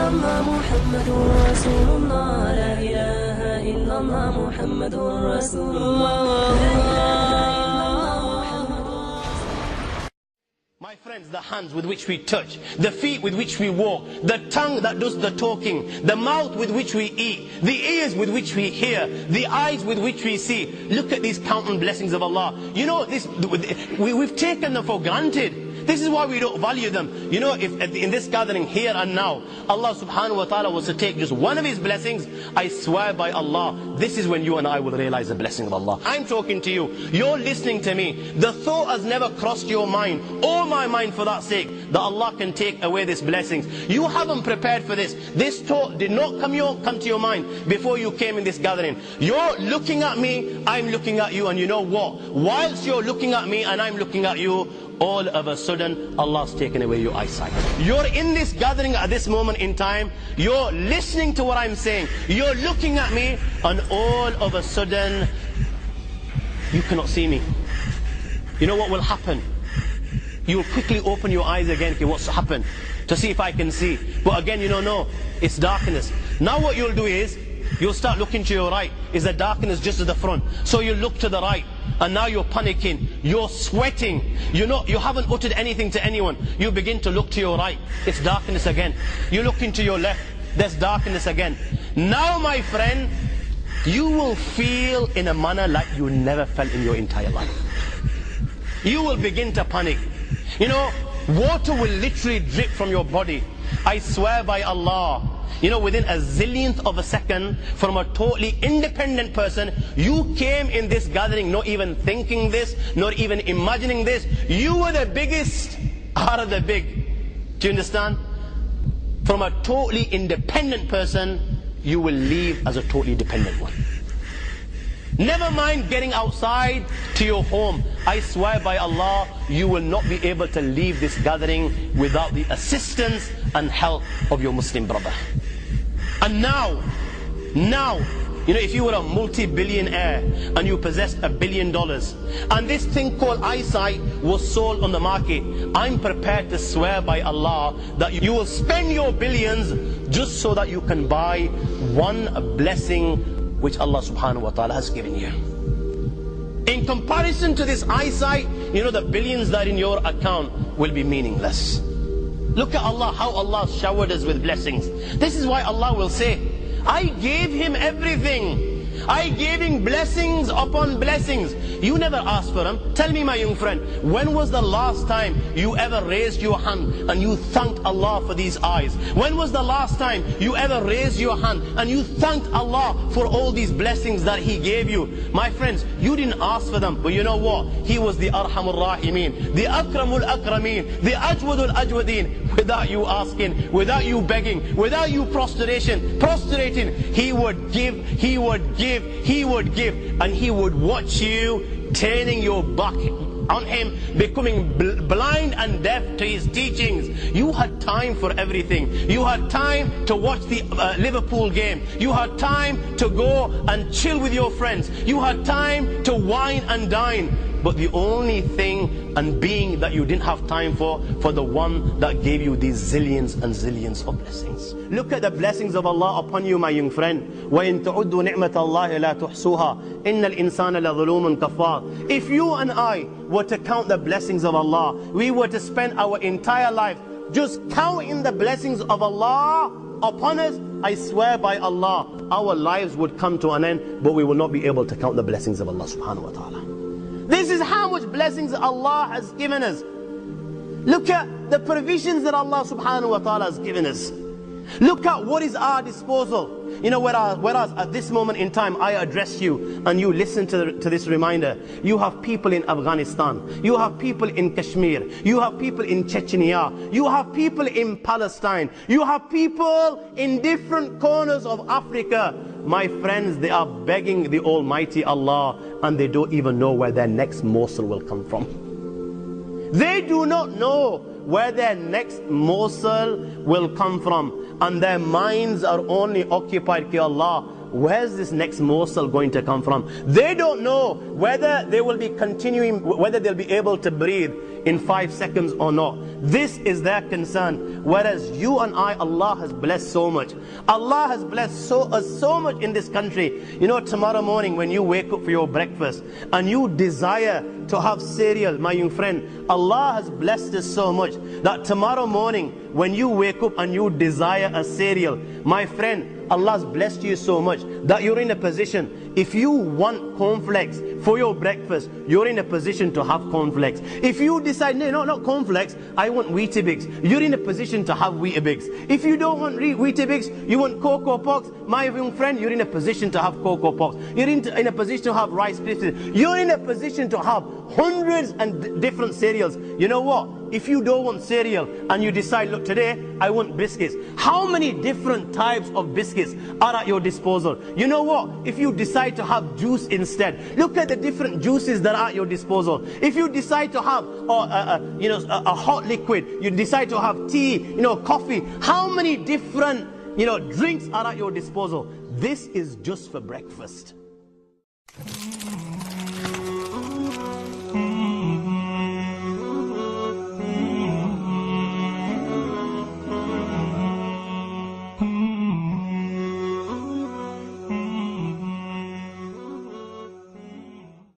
illallah Muhammadur Rasulullah. La ilaha illallah Muhammadur Rasulullah. My friends, the hands with which we touch, the feet with which we walk, the tongue that does the talking, the mouth with which we eat, the ears with which we hear, the eyes with which we see. Look at these countless blessings of Allah. You know, we've taken them for granted. This is why we don't value them. You know, if in this gathering here and now, Allah subhanahu wa ta'ala was to take just one of His blessings, I swear by Allah, this is when you and I will realize the blessing of Allah. I'm talking to you, you're listening to me. The thought has never crossed your mind, or my mind for that sake, that Allah can take away these blessings. You haven't prepared for this. This thought did not come to your mind before you came in this gathering. You're looking at me, I'm looking at you, and you know what? Whilst you're looking at me and I'm looking at you, all of a sudden Allah's taken away your eyesight. You're in this gathering at this moment in time, you're listening to what I'm saying, you're looking at me, and all of a sudden you cannot see me. You know what will happen? You'll quickly open your eyes again. Okay, what's happened? To see if I can see. But again, you don't know, it's darkness. Now what you'll do is you'll start looking to your right. Is the darkness just at the front? So you look to the right, and now you're panicking, you're sweating, you haven't uttered anything to anyone. You begin to look to your right, it's darkness again. You look into your left, there's darkness again. Now my friend, you will feel in a manner like you never felt in your entire life. You will begin to panic. You know, water will literally drip from your body. I swear by Allah, you know, within a zillionth of a second, from a totally independent person, you came in this gathering not even thinking this, not even imagining this. You were the biggest out of the big. Do you understand? From a totally independent person, you will leave as a totally dependent one. Never mind getting outside to your home. I swear by Allah, you will not be able to leave this gathering without the assistance and help of your Muslim brother. And now, you know, if you were a multi-billionaire and you possessed $1 billion, and this thing called eyesight was sold on the market, I'm prepared to swear by Allah that you will spend your billions just so that you can buy one blessing which Allah subhanahu wa ta'ala has given you. In comparison to this eyesight, you know, the billions that are in your account will be meaningless. Look at Allah, how Allah showered us with blessings. This is why Allah will say, I gave him everything. I gave him blessings upon blessings. You never asked for them. Tell me, my young friend, when was the last time you ever raised your hand and you thanked Allah for these eyes? When was the last time you ever raised your hand and you thanked Allah for all these blessings that He gave you? My friends, you didn't ask for them, but you know what? He was the Arhamul Rahimin, the Akramul Akrameen, the Ajwadul Ajwadeen. Without you asking, without you begging, without you prostrating, He would give, He would give, He would give, and He would watch you turning your back on Him, becoming blind and deaf to His teachings. You had time for everything. You had time to watch the Liverpool game. You had time to go and chill with your friends. You had time to wine and dine. But the only thing and being that you didn't have time for the one that gave you these zillions and zillions of blessings. Look at the blessings of Allah upon you, my young friend. وَإِن تَعُدُّوا نِعْمَةَ اللَّهِ لَا تُحْصُوهَا إِنَّ الْإِنسَانَ لَظُلُومٌ كَفَّارٌ. If you and I were to count the blessings of Allah, we were to spend our entire life just counting the blessings of Allah upon us, I swear by Allah, our lives would come to an end, but we will not be able to count the blessings of Allah subhanahu wa ta'ala. This is how much blessings Allah has given us. Look at the provisions that Allah subhanahu wa ta'ala has given us. Look at what is our disposal. You know, whereas at this moment in time I address you and you listen to this reminder, you have people in Afghanistan, you have people in Kashmir, you have people in Chechnya, you have people in Palestine, you have people in different corners of Africa. My friends, they are begging the Almighty Allah, and they don't even know where their next morsel will come from. They do not know where their next morsel will come from, and their minds are only occupied, Ki Allah, where's this next morsel going to come from? They don't know whether they will be continuing, whether they'll be able to breathe in 5 seconds or not. This is their concern. Whereas you and I, Allah has blessed so much. Allah has blessed us so much in this country. You know, tomorrow morning when you wake up for your breakfast and you desire to have cereal, my young friend, Allah has blessed us so much that tomorrow morning when you wake up and you desire a cereal, my friend, Allah's blessed you so much that you're in a position, if you want cornflakes for your breakfast, you're in a position to have cornflakes. If you decide, no, not cornflakes, I want Weetabix, you're in a position to have Weetabix. If you don't want Weetabix, you want Cocoa Pops, my young friend, you're in a position to have Cocoa Pops. You're in a position to have Rice Krispies. You're in a position to have hundreds and different cereals. You know what? If you don't want cereal and you decide, look, today I want biscuits, how many different types of biscuits are at your disposal? You know what? If you decide to have juice instead, look at the different juices that are at your disposal. If you decide to have a hot liquid, you decide to have tea, coffee, how many different drinks are at your disposal? This is just for breakfast.